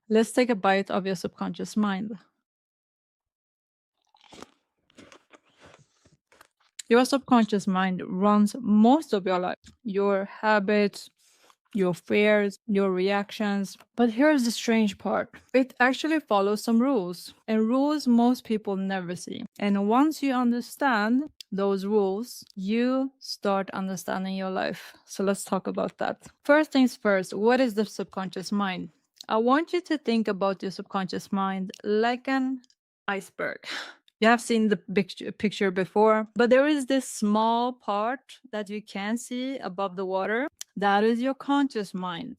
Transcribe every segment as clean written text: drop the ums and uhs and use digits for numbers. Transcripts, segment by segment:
Let's take a bite of your subconscious mind. Your subconscious mind runs most of your life, your habits, your fears, your reactions. But here's the strange part, it actually follows some rules, and rules most people never see. And once you understand those rules, you start understanding your life. So let's talk about that. First things first, what is the subconscious mind? I want you to think about your subconscious mind like an iceberg. You have seen the picture before, but there is this small part that you can see above the water. That is your conscious mind.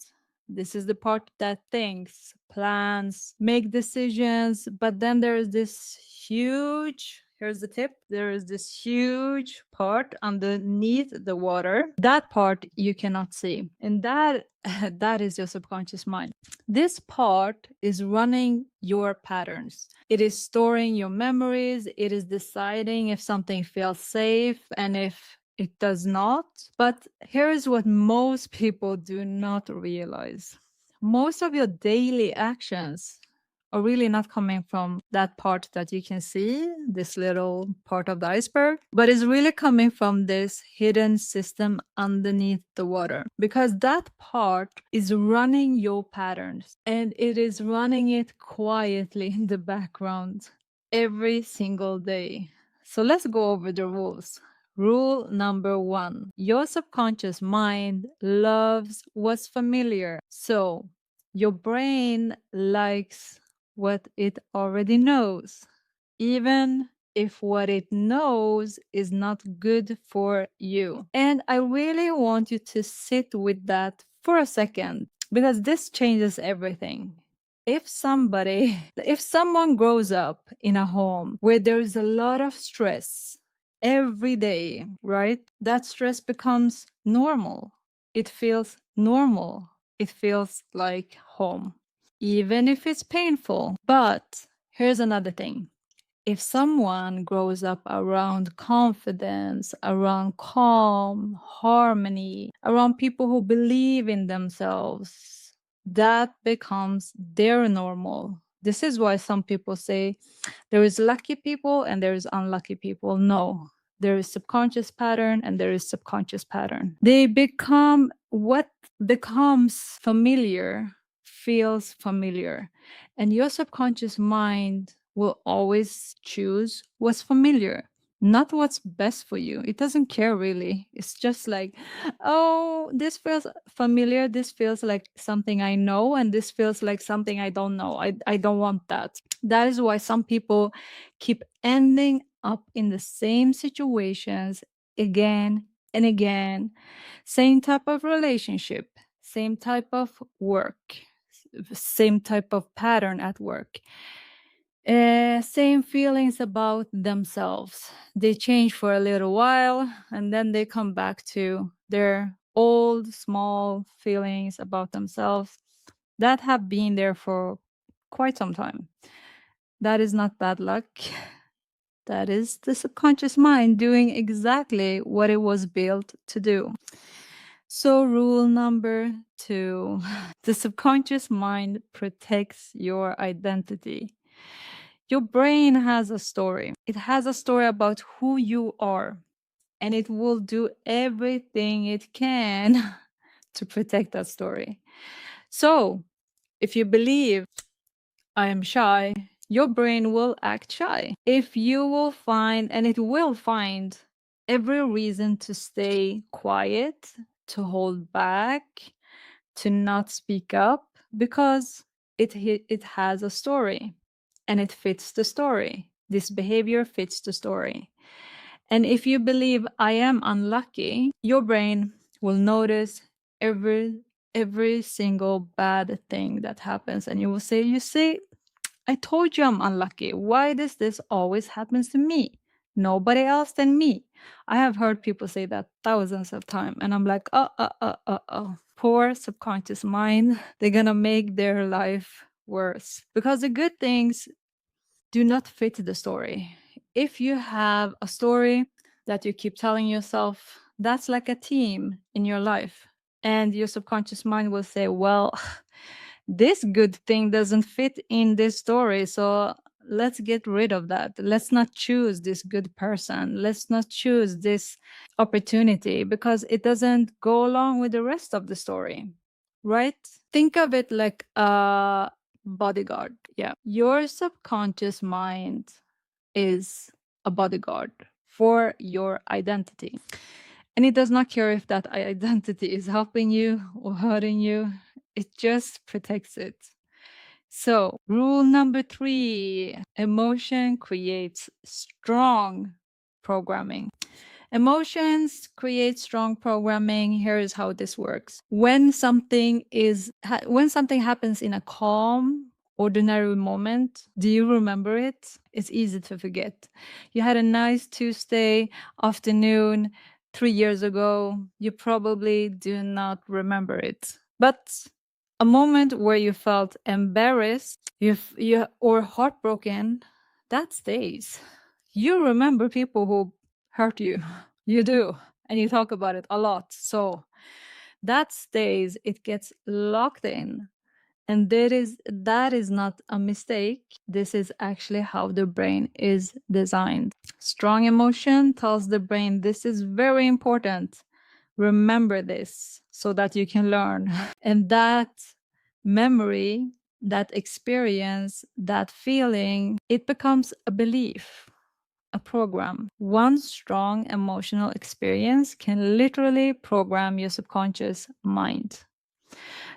This is the part that thinks, plans, make decisions, but then there is this huge, here's the tip, there is this huge part underneath the water. That part you cannot see. And that that is your subconscious mind. This part is running your patterns. It is storing your memories. It is deciding if something feels safe and if it does not. But here is what most people do not realize. Most of your daily actions are really not coming from that part that you can see, this little part of the iceberg, but it's really coming from this hidden system underneath the water, because that part is running your patterns and it is running it quietly in the background every single day. So let's go over the rules. Rule number 1, your subconscious mind loves what's familiar. So your brain likes what it already knows, even if what it knows is not good for you. And I really want you to sit with that for a second, because this changes everything. If someone grows up in a home where there's a lot of stress every day, right? That stress becomes normal. It feels normal. It feels like home, even if it's painful. But here's another thing. If someone grows up around confidence, around calm, harmony, around people who believe in themselves, that becomes their normal. This is why some people say there is lucky people and there is unlucky people. No, there is subconscious pattern and there is subconscious pattern. They become what becomes familiar feels familiar, and your subconscious mind will always choose what's familiar, not what's best for you. It doesn't care really. It's just like, oh, this feels familiar. This feels like something I know, and this feels like something I don't know. I don't want that. That is why some people keep ending up in the same situations again and again. Same type of relationship, same type of work, same type of pattern at work. Same feelings about themselves. They change for a little while and then they come back to their old small feelings about themselves that have been there for quite some time. That is not bad luck. That is the subconscious mind doing exactly what it was built to do. So, rule number 2, the subconscious mind protects your identity. Your brain has a story. It has a story about who you are, and it will do everything it can to protect that story. So, if you believe I am shy, your brain will act shy. If you will find, and it will find, every reason to stay quiet, to hold back, to not speak up, because it has a story and it fits the story. This behavior fits the story. And if you believe I am unlucky, your brain will notice every single bad thing that happens, and you will say, you see, I told you I'm unlucky. Why does this always happens to me? Nobody else than me. I have heard people say that thousands of times, and I'm like, poor subconscious mind. They're gonna make their life worse because the good things do not fit the story. If you have a story that you keep telling yourself, that's like a team in your life, and your subconscious mind will say, well, this good thing doesn't fit in this story. So let's get rid of that. Let's not choose this good person. Let's not choose this opportunity because it doesn't go along with the rest of the story. Right? Think of it like a bodyguard. Yeah. Your subconscious mind is a bodyguard for your identity. And it does not care if that identity is helping you or hurting you, it just protects it. So, rule number 3, emotion creates strong programming. Emotions create strong programming. Here is how this works. When something happens in a calm, ordinary moment, do you remember it? It's easy to forget. You had a nice Tuesday afternoon 3 years ago. You probably do not remember it. But a moment where you felt embarrassed, or heartbroken, that stays. You remember people who hurt you. You do. And you talk about it a lot. So that stays, it gets locked in. And that is not a mistake. This is actually how the brain is designed. Strong emotion tells the brain this is very important. Remember this so that you can learn. And that memory, that experience, that feeling, it becomes a belief, a program. One strong emotional experience can literally program your subconscious mind.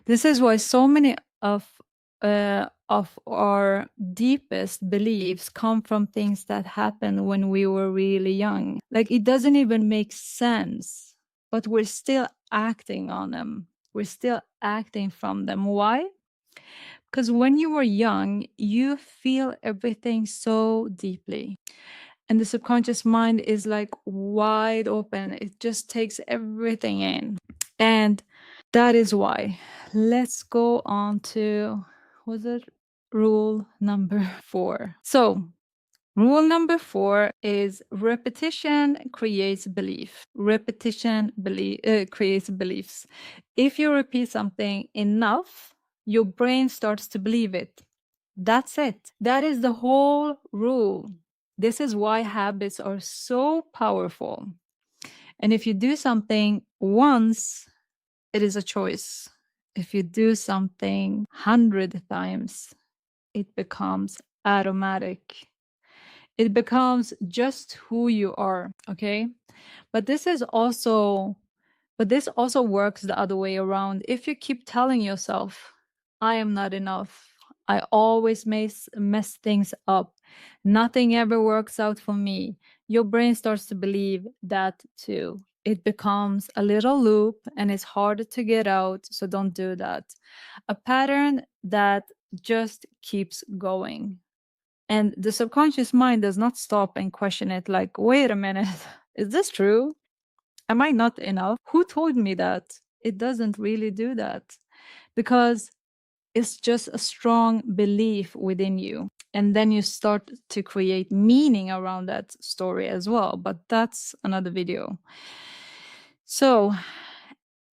This is why so many of our deepest beliefs come from things that happened when we were really young. Like it doesn't even make sense, but we're still acting on them. We're still acting from them. Why? Because when you were young, you feel everything so deeply. And the subconscious mind is like wide open. It just takes everything in. And that is why. Let's go on to, was it rule number 4? So, rule number 4 is repetition creates belief. Repetition creates beliefs. If you repeat something enough, your brain starts to believe it. That's it. That is the whole rule. This is why habits are so powerful. And if you do something once, it is a choice. If you do something 100 times, it becomes automatic. It becomes just who you are, okay? But this also works the other way around. If you keep telling yourself, I am not enough, I always mess things up, nothing ever works out for me, your brain starts to believe that too. It becomes a little loop and it's harder to get out, so don't do that. A pattern that just keeps going. And the subconscious mind does not stop and question it like, wait a minute, is this true? Am I not enough? Who told me that? It doesn't really do that because it's just a strong belief within you. And then you start to create meaning around that story as well. But that's another video. So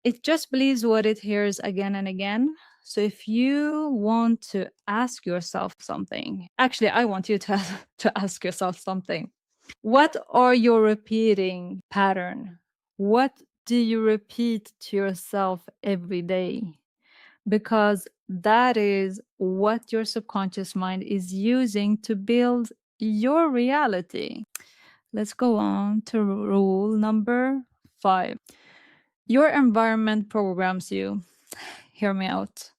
it just believes what it hears again and again. So if you want to ask yourself something, actually, I want you to, to ask yourself something. What are your repeating pattern? What do you repeat to yourself every day? Because that is what your subconscious mind is using to build your reality. Let's go on to rule number 5. Your environment programs you. Hear me out.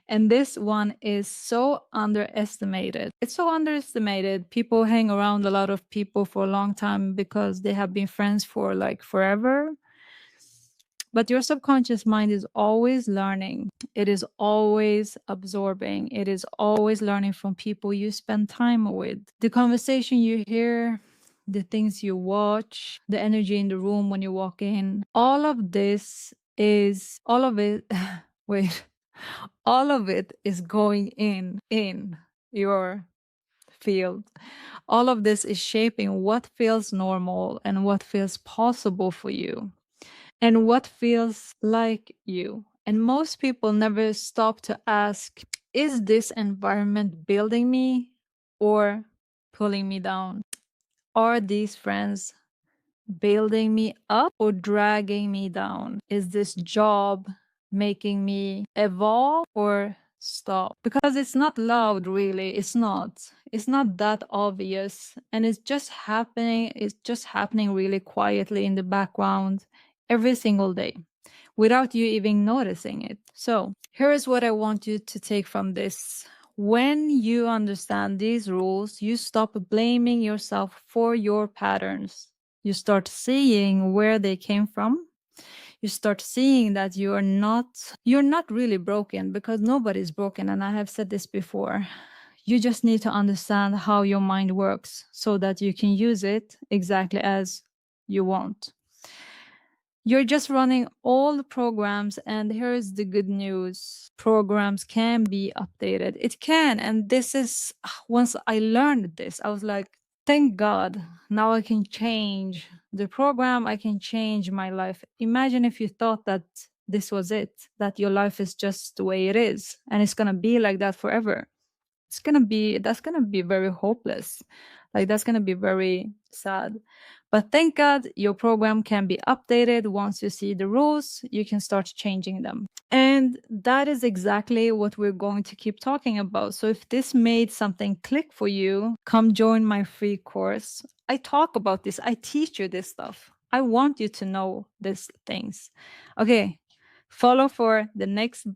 And this one is so underestimated. It's so underestimated. People hang around a lot of people for a long time because they have been friends for like forever. But your subconscious mind is always learning. It is always absorbing. It is always learning from people you spend time with. The conversation you hear, the things you watch, the energy in the room when you walk in, all of this is, all of it, wait, all of it is going in your field. All of this is shaping what feels normal and what feels possible for you and what feels like you. And most people never stop to ask, is this environment building me or pulling me down? Are these friends building me up or dragging me down? Is this job making me evolve or stop? Because it's not loud, really. It's not. It's not that obvious. And it's just happening. It's just happening really quietly in the background every single day without you even noticing it. So, here is what I want you to take from this. When you understand these rules, you stop blaming yourself for your patterns. You start seeing where they came from. You start seeing that you're not really broken, because nobody's broken, and I have said this before. You just need to understand how your mind works so that you can use it exactly as you want. You're just running all the programs, and here's the good news. Programs can be updated. It can. And this is, once I learned this, I was like, thank God, now I can change the program. I can change my life. Imagine if you thought that this was it, that your life is just the way it is, and it's going to be like that forever. That's going to be very hopeless. Like, that's going to be very sad. But thank God your program can be updated. Once you see the rules, you can start changing them. And that is exactly what we're going to keep talking about. So if this made something click for you, come join my free course. I talk about this. I teach you this stuff. I want you to know these things. Okay, follow for the next